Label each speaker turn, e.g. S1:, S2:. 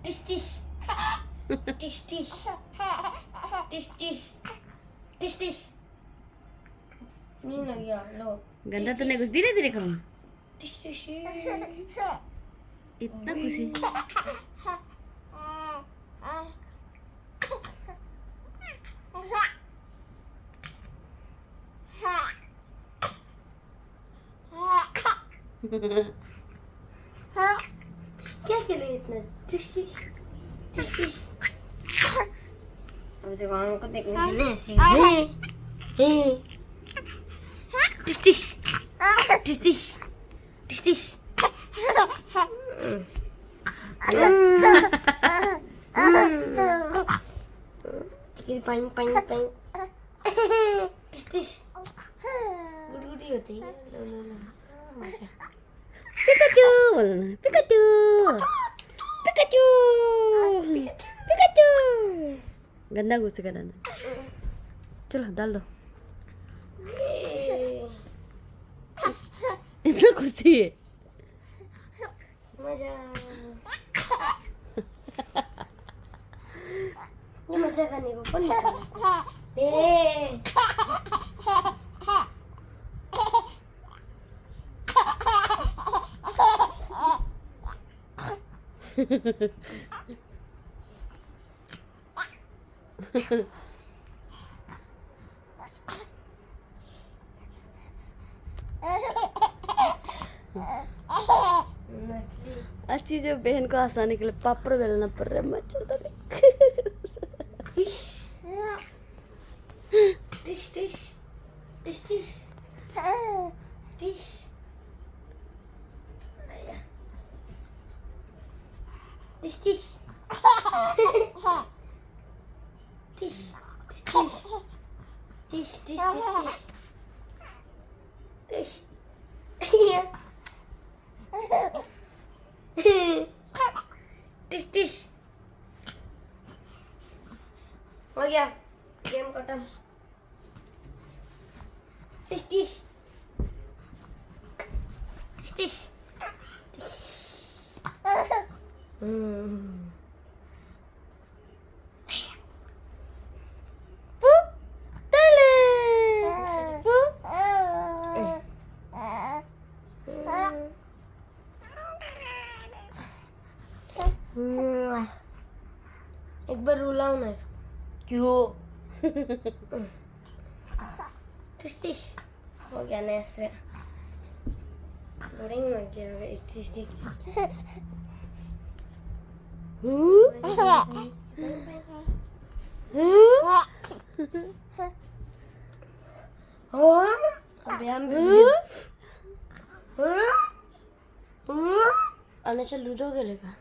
S1: टिश टिश टिश टिश टिश टिश टिश टिश नहीं लग गया लो
S2: गंदा तो नहीं, कुछ धीरे धीरे करो।
S1: टिश टिश
S2: इतना खुशी।
S1: क्या खेले इतना टिश टिश टिश टिश अब जब आम को देखने के लिए ऐसे टिश टिश टिश टिश टिश टिश चिकन पाइन पाइन पाइन टिश टिश गुडगुडी होती है लो लो लो मजा
S2: पिकाचू बोलो ना, पिकाचू पिकाचू पिकाचू। गंदा गुस्से का दाना। चलो डाल दो। इतना खुशी है।
S1: मजा ये मजा करने को कौन निकाला?
S2: अच्छी जो बहन को हंसाने के लिए पापड़ बेलना पड़ रहा है। मच्छर तो
S1: टिश टिश टिश टिश टिश टिश टिश टिश टिश टिश टिश टिश टिश टिश हो गया गेम खत्म टिश टिश टिश टिश एक बार रुलाओ ना इसको।
S2: क्यों?
S1: टिश टिश हो गया ना ऐसे बोरिंग लग गया एक चीज देख अबे हम अनशा लूडो खेलेगा।